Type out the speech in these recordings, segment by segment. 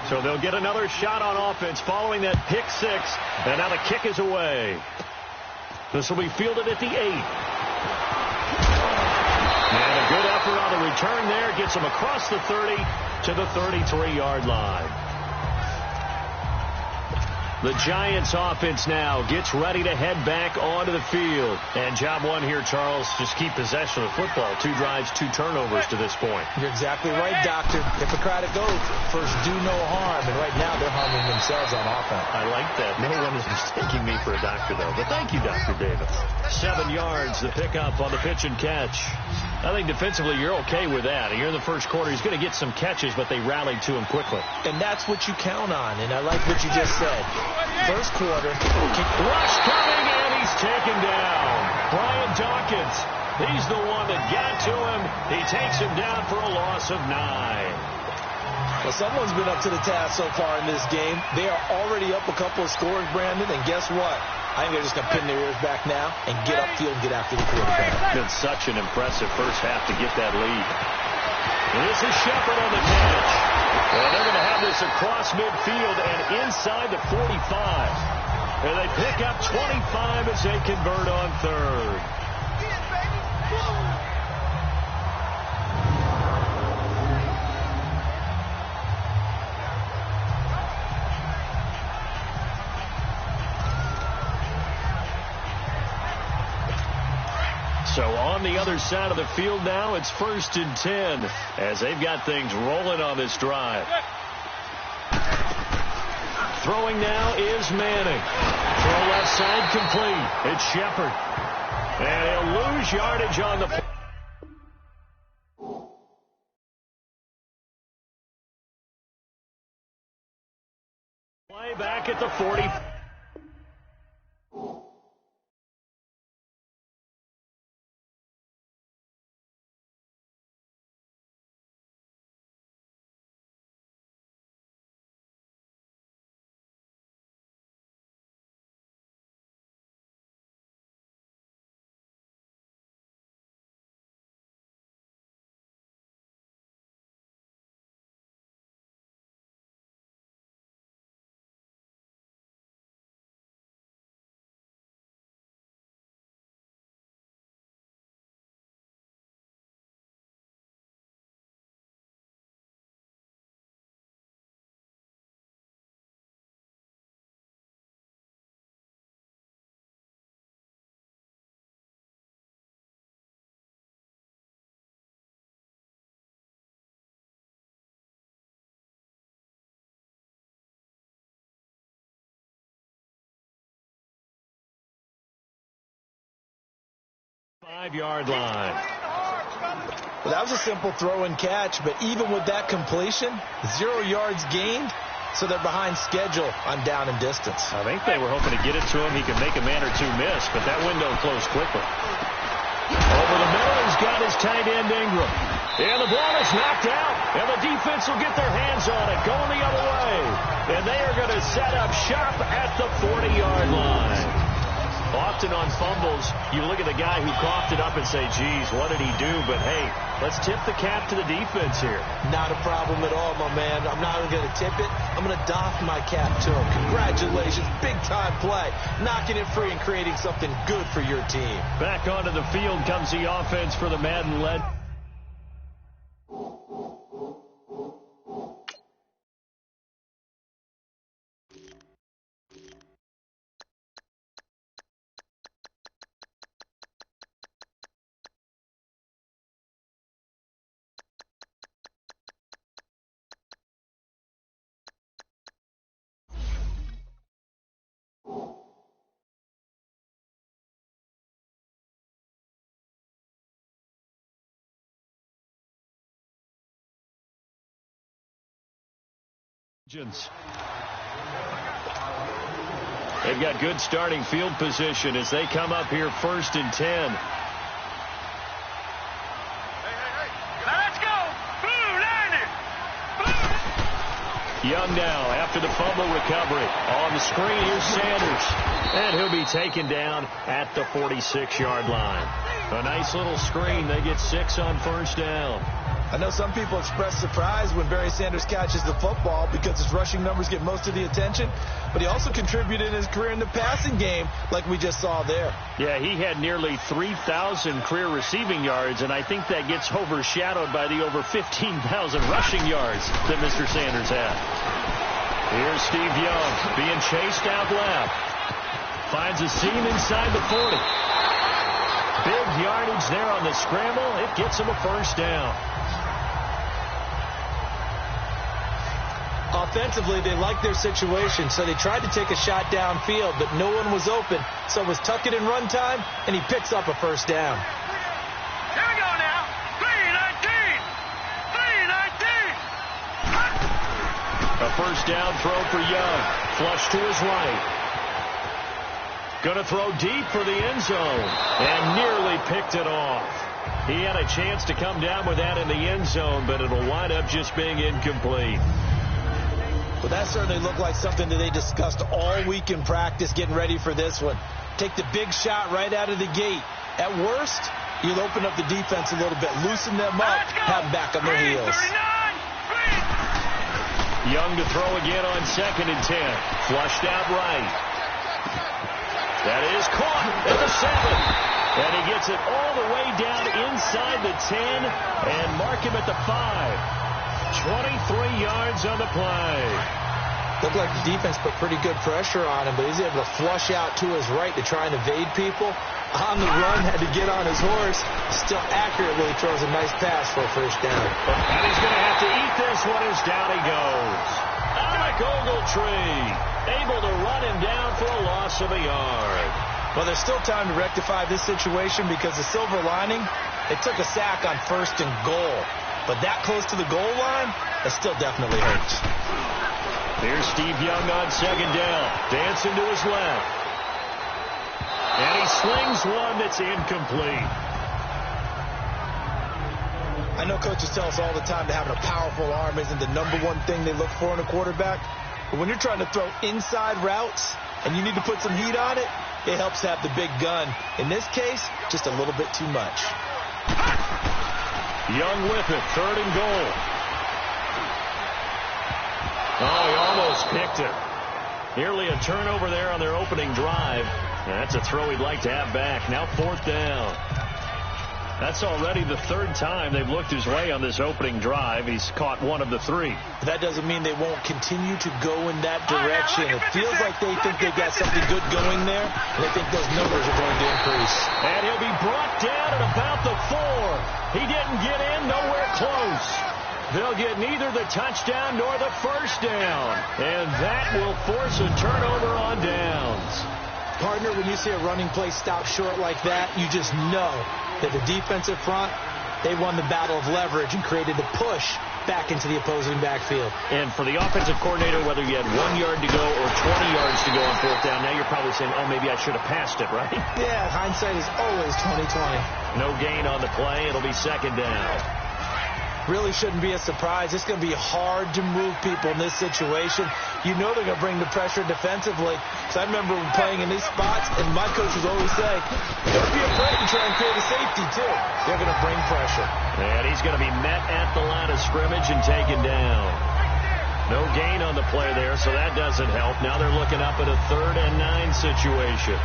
So they'll get another shot on offense following that pick six. And now the kick is away. This will be fielded at the 8. And a good effort on the return there. Gets him across the 30 to the 33-yard line. The Giants offense now gets ready to head back onto the field. And job one here, Charles, just keep possession of the football. 2 drives, 2 turnovers to this point. You're exactly right, Doctor. Hippocratic oath, first do no harm. And right now they're harming themselves on offense. I like that. No one is mistaking me for a doctor, though. But thank you, Dr. Davis. 7 yards, the pickup on the pitch and catch. I think defensively you're okay with that. You're in the first quarter. He's going to get some catches, but they rallied to him quickly. And that's what you count on. And I like what you just said. First quarter. Rush coming, and he's taken down. Brian Dawkins. He's the one that got to him. He takes him down for a loss of 9. Well, someone's been up to the task so far in this game. They are already up a couple of scores, Brandon, and guess what? I think they're just going to pin their ears back now and get upfield and get after the quarterback. It's been such an impressive first half to get that lead. This is Shepard on the catch. Well, they're going to have this across midfield and inside the 45. And they pick up 25 as they convert on third. So on the other side of the field now, it's 1st and 10 as they've got things rolling on this drive. Throwing now is Manning. Throw left side complete. It's Shepard. And he'll lose yardage on the play back at the 40. Five-yard line. Well, that was a simple throw and catch, but even with that completion, 0 yards gained, so they're behind schedule on down and distance. I think they were hoping to get it to him. He could make a man or two miss, but that window closed quickly. Over the middle, he's got his tight end Ingram. And the ball is knocked out, and the defense will get their hands on it, going the other way. And they are going to set up shop at the 40-yard line. Often on fumbles, you look at the guy who coughed it up and say, geez, what did he do? But, hey, let's tip the cap to the defense here. Not a problem at all, my man. I'm not even going to tip it. I'm going to doff my cap to him. Congratulations. Big-time play. Knocking it free and creating something good for your team. Back onto the field comes the offense for the Madden-led. They've got good starting field position as they come up here 1st and 10. Let's go! Young now after the fumble recovery. On the screen, here's Sanders. And he'll be taken down at the 46-yard line. A nice little screen. They get 6 on 1st down. I know some people express surprise when Barry Sanders catches the football because his rushing numbers get most of the attention, but he also contributed in his career in the passing game like we just saw there. Yeah, he had nearly 3,000 career receiving yards, and I think that gets overshadowed by the over 15,000 rushing yards that Mr. Sanders had. Here's Steve Young being chased out left. Finds a seam inside the 40. Big yardage there on the scramble. It gets him a first down. Offensively, they liked their situation, so they tried to take a shot downfield, but no one was open. So it was tuck it in run time, and he picks up a first down. Here we go now. 3-19. 3-19. A first down throw for Young. Flush to his right. Going to throw deep for the end zone, and nearly picked it off. He had a chance to come down with that in the end zone, but it'll wind up just being incomplete. Well, that certainly looked like something that they discussed all week in practice getting ready for this one. Take the big shot right out of the gate. At worst, you'll open up the defense a little bit, loosen them up, have them back on their heels. 39. Young to throw again on 2nd and 10. Flushed out right. That is caught at the 7. And he gets it all the way down inside the 10 and mark him at the 5. 23 yards on the play. Looked like the defense put pretty good pressure on him, but he's able to flush out to his right to try and evade people. On the run, had to get on his horse. Still accurately throws a nice pass for a first down. And he's going to have to eat this one as down he goes. Alec Ogletree able to run him down for a loss of a yard. Well, there's still time to rectify this situation because the silver lining, they took a sack on 1st and goal. But that close to the goal line, that still definitely hurts. Here's Steve Young on 2nd down. Dancing to his left. And he slings one that's incomplete. I know coaches tell us all the time that having a powerful arm isn't the #1 thing they look for in a quarterback. But when you're trying to throw inside routes and you need to put some heat on it, it helps to have the big gun. In this case, just a little bit too much. Young with it, 3rd and goal. Oh, he almost picked it. Nearly a turnover there on their opening drive. And that's a throw he'd like to have back. Now 4th down. That's already the 3rd time they've looked his way on this opening drive. He's caught one of the 3. That doesn't mean they won't continue to go in that direction. It feels like they think they got something good going there, and they think those numbers are going to increase. And he'll be brought down at about the 4. He didn't get in, nowhere close. They'll get neither the touchdown nor the first down. And that will force a turnover on downs. Partner, when you see a running play stop short like that, you just know that the defensive front, they won the battle of leverage and created the push back into the opposing backfield. And for the offensive coordinator, whether you had 1 yard to go or 20 yards to go on 4th down, now you're probably saying, oh, maybe I should have passed it, right? Yeah, hindsight is always 20/20. No gain on the play. It'll be 2nd down. Really shouldn't be a surprise. It's going to be hard to move people in this situation. You know they're going to bring the pressure defensively. Because I remember playing in these spots, and my coaches always say, don't be afraid to try and create a safety, too. They're going to bring pressure. And he's going to be met at the line of scrimmage and taken down. No gain on the play there, so that doesn't help. Now they're looking up at a 3rd and 9 situation.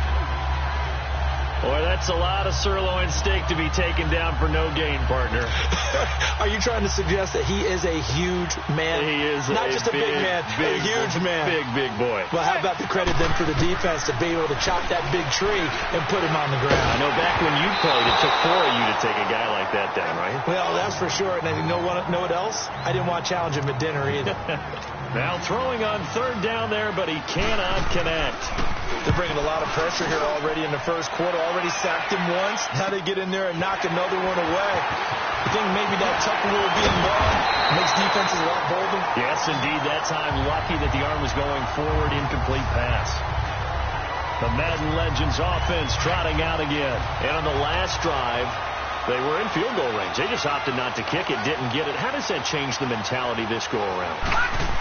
Boy, that's a lot of sirloin steak to be taken down for no gain, partner. Are you trying to suggest that he is a huge man? He is not just a big man, a huge man. Big boy. Well, how about the credit then for the defense to be able to chop that big tree and put him on the ground? I know back when you played, it took 4 of you to take a guy like that down, right? Well, that's for sure. And you know what else? I didn't want to challenge him at dinner either. Now throwing on 3rd down there, but he cannot connect. They're bringing a lot of pressure here already in the first quarter. Already sacked him once. Now they get in there and knock another one away. I think maybe that tuck rule being gone makes defenses a lot bolder. Yes, indeed. That time lucky that the arm was going forward. Incomplete pass. The Madden Legends offense trotting out again. And on the last drive, They were in field goal range. They just opted not to kick it, didn't get it. How does that change the mentality this go-around?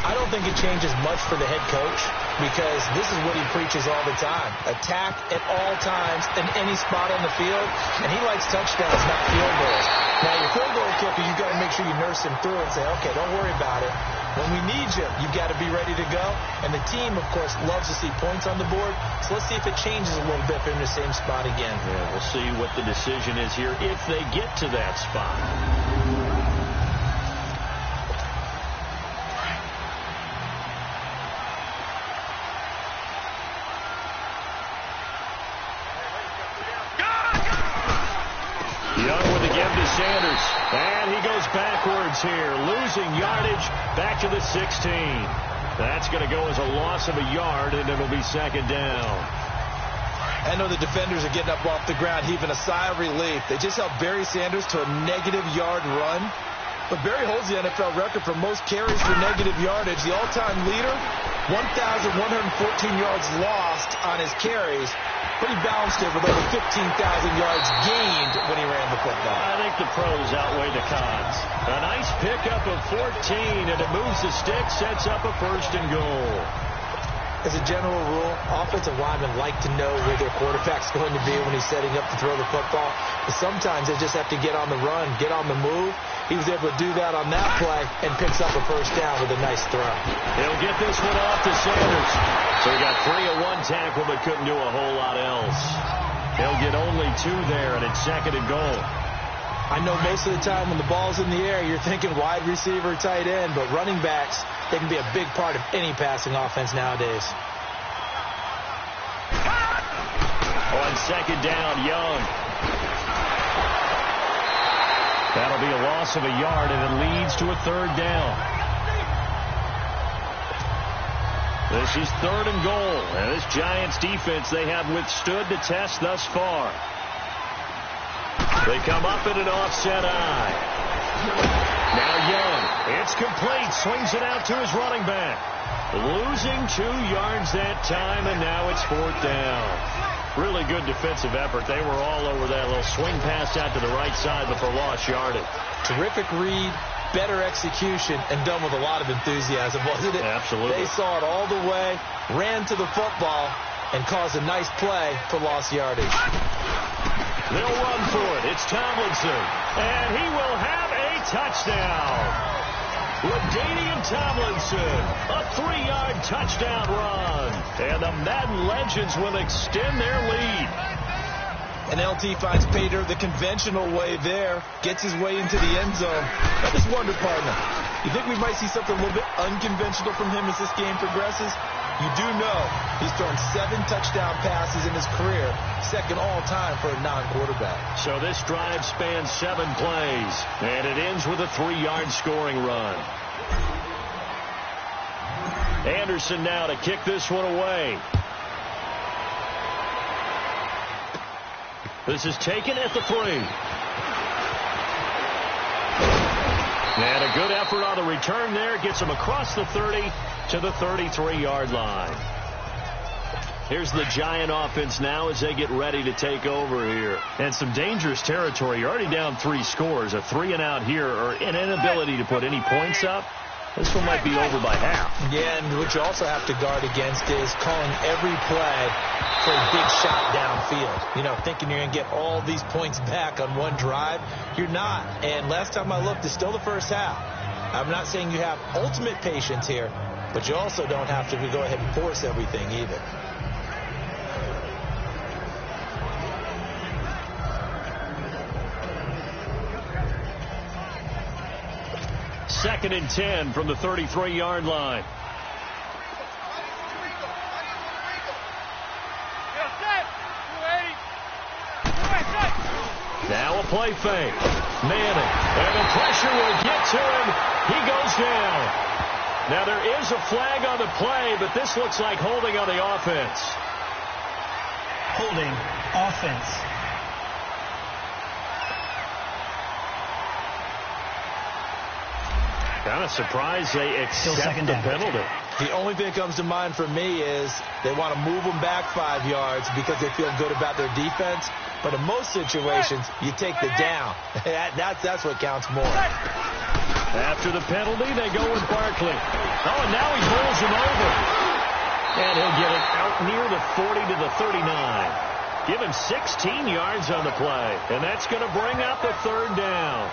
I don't think it changes much for the head coach because this is what he preaches all the time. Attack at all times in any spot on the field, and he likes touchdowns, not field goals. Now, your field goal kicker, you've got to make sure you nurse him through and say, okay, don't worry about it. When we need you, you've got to be ready to go. And the team, of course, loves to see points on the board. So let's see if it changes a little bit if they're in the same spot again. Yeah, we'll see what the decision is here if they get to that spot. Young with the give to Sanders. And he goes backwards here, losing yardage back to the 16. That's going to go as a loss of a yard, and it'll be second down. I know the defenders are getting up off the ground, heaving a sigh of relief. They just held Barry Sanders to a negative yard run. But Barry holds the NFL record for most carries for negative yardage. The all-time leader, 1,114 yards lost on his carries. Pretty balanced here with over 15,000 yards gained when he ran the football. I think the pros outweigh the cons. A nice pickup of 14, and it moves the stick, sets up a first and goal. As a general rule, offensive linemen like to know where their quarterback's going to be when he's setting up to throw the football. But sometimes they just have to get on the run, get on the move. He was able to do that on that play and picks up a first down with a nice throw. He'll get this one off to Sanders. So he got 3 of 1 tackle but couldn't do a whole lot else. He'll get only 2 there, and it's second and goal. I know most of the time when the ball's in the air, you're thinking wide receiver, tight end, but running backs, they can be a big part of any passing offense nowadays. On second down, Young. That'll be a loss of a yard, and it leads to a third down. This is third and goal. And this Giants defense, they have withstood the test thus far. They come up in an offset eye. Now Young. It's complete. Swings it out to his running back. Losing 2 yards that time, and now it's fourth down. Really good defensive effort. They were all over that little swing pass out to the right side before lost yardage. Terrific read, better execution, and done with a lot of enthusiasm, wasn't it? Absolutely. They saw it all the way, ran to the football, and caused a nice play for lost yardage. They'll run for it. It's Tomlinson. And he will have a touchdown. LaDainian Tomlinson, a 3-yard touchdown run. And the Madden Legends will extend their lead. And LT finds Pater the conventional way there, gets his way into the end zone. I just wonder, partner, you think we might see something a little bit unconventional from him as this game progresses? You do know he's thrown 7 touchdown passes in his career, second all-time for a non-quarterback. So this drive spans 7 plays, and it ends with a 3-yard scoring run. Anderson now to kick this one away. This is taken at the 3. And a good effort on the return there. Gets him across the 30 to the 33-yard line. Here's the Giant offense now as they get ready to take over here. And some dangerous territory. You're already down 3 scores. A 3-and-out here, or an inability to put any points up. This one might be over by half. Yeah, and what you also have to guard against is calling every play for a big shot downfield. You know, thinking you're going to get all these points back on one drive. You're not. And last time I looked, it's still the first half. I'm not saying you have ultimate patience here, but you also don't have to go ahead and force everything either. Second and 10 from the 33-yard line. Now a play fake. Manning. And the pressure will get to him. He goes down. Now there is a flag on the play, but this looks like holding on the offense. Holding offense. Kind of surprised they accept the penalty. The only thing that comes to mind for me is they want to move them back 5 yards because they feel good about their defense. But in most situations, you take the down. That's what counts more. After the penalty, they go with Barkley. Oh, and now he rolls him over. And he'll get it out near the 40 to the 39. Give him 16 yards on the play. And that's going to bring up a third down.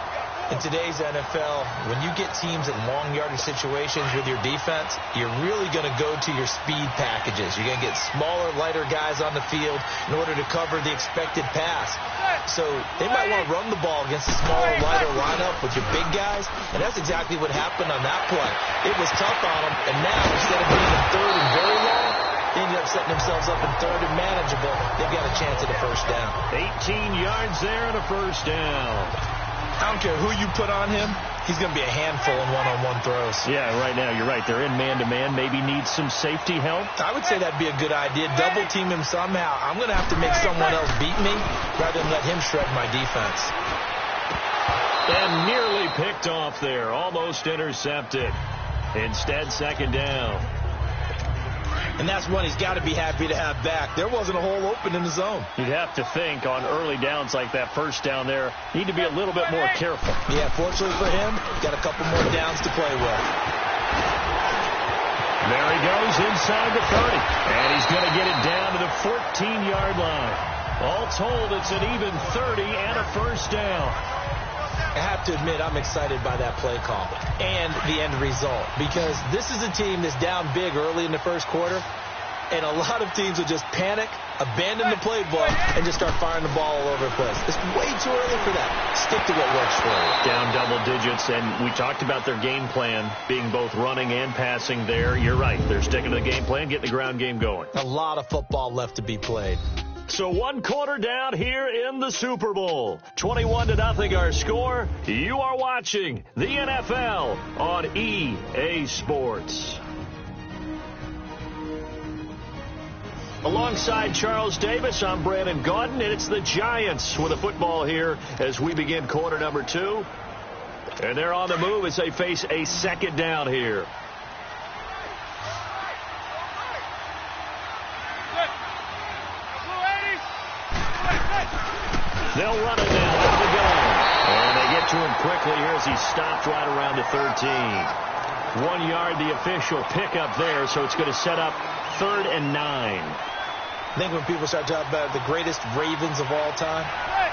In today's NFL, when you get teams in long yardage situations with your defense, you're really going to go to your speed packages. You're going to get smaller, lighter guys on the field in order to cover the expected pass. So they might want to run the ball against a smaller, lighter lineup with your big guys, and that's exactly what happened on that play. It was tough on them, and now instead of being in third and very long, they ended up setting themselves up in third and manageable. They've got a chance at a first down. 18 yards there and a first down. I don't care who you put on him. He's going to be a handful in one-on-one throws. Yeah, right now, you're right. They're in man-to-man. Maybe need some safety help. I would say that'd be a good idea. Double team him somehow. I'm going to have to make someone else beat me rather than let him shred my defense. And nearly picked off there. Almost intercepted. Instead, second down. And that's one he's got to be happy to have back. There wasn't a hole open in the zone. You'd have to think on early downs like that first down there, need to be a little bit more careful. Yeah, fortunately for him, got a couple more downs to play with. There he goes inside the 30. And he's going to get it down to the 14-yard line. All told, it's an even 30 and a first down. I have to admit, I'm excited by that play call and the end result, because this is a team that's down big early in the first quarter, and a lot of teams will just panic, abandon the playbook, and just start firing the ball all over the place. It's way too early for that. Stick to what works for you. Down double digits, and we talked about their game plan being both running and passing there. You're right. They're sticking to the game plan, getting the ground game going. A lot of football left to be played. So 1 quarter down here in the Super Bowl. 21-0 our score. You are watching the NFL on EA Sports. Alongside Charles Davis, I'm Brandon Gaudin, and it's the Giants with a football here as we begin quarter number 2. And they're on the move as they face a second down here. They'll run it now out of the gun. And they get to him quickly here as he stopped right around the 13. 1 yard, the official pickup there, so it's going to set up 3rd and 9. I think when people start talking about the greatest Ravens of all time,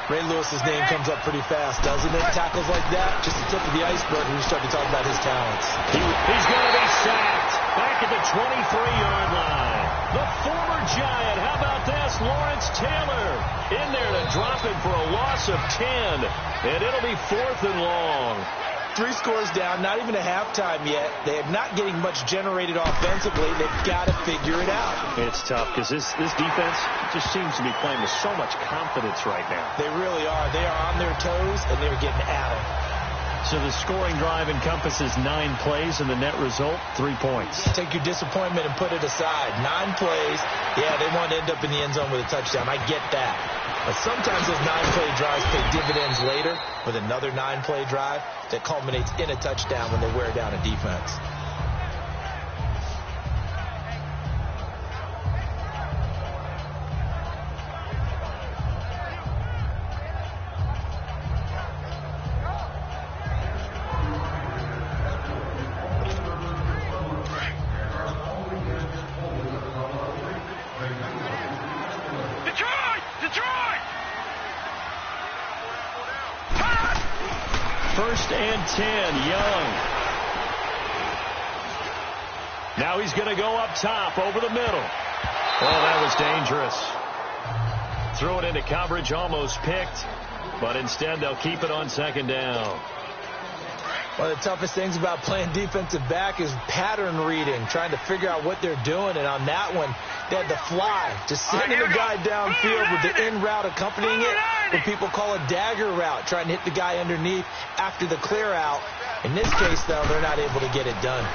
Ray Lewis's name comes up pretty fast, doesn't it? Tackles like that, just the tip of the iceberg when you start to talk about his talents. He's going to be sacked back at the 23-yard line. The former Giant, how about this? Lawrence Taylor in there to drop him for a loss of 10. And it'll be 4th and long. 3 scores down, not even a halftime yet. They are not getting much generated offensively. They've got to figure it out. It's tough because this defense just seems to be playing with so much confidence right now. They really are. They are on their toes, and they're getting at them. So the scoring drive encompasses 9 plays, and the net result, 3 points. Take your disappointment and put it aside. 9 plays. Yeah, they want to end up in the end zone with a touchdown. I get that. But sometimes those 9-play drives pay dividends later with another 9-play drive that culminates in a touchdown when they wear down a defense. First and 10, Young. Now he's going to go up top over the middle. Oh, that was dangerous. Threw it into coverage, almost picked, but instead they'll keep it on second down. One of the toughest things about playing defensive back is pattern reading, trying to figure out what they're doing. And on that one, they had the fly, just sending the guy downfield with the in route accompanying it, what people call a dagger route, trying to hit the guy underneath after the clear out. In this case, though, they're not able to get it done.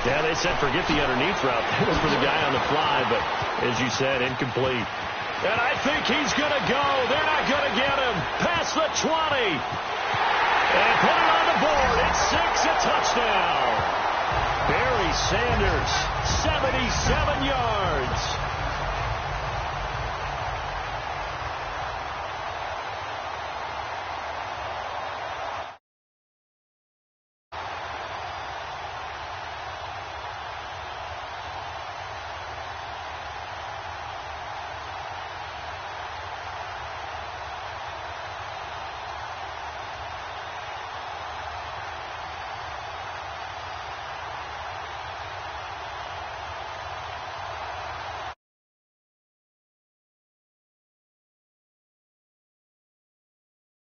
Yeah, they said forget the underneath route. That was for the guy on the fly, but as you said, incomplete. And I think he's going to go. They're not going to get him. Past the 20. And put it on the board. It's 6, a touchdown. Barry Sanders, 77 yards.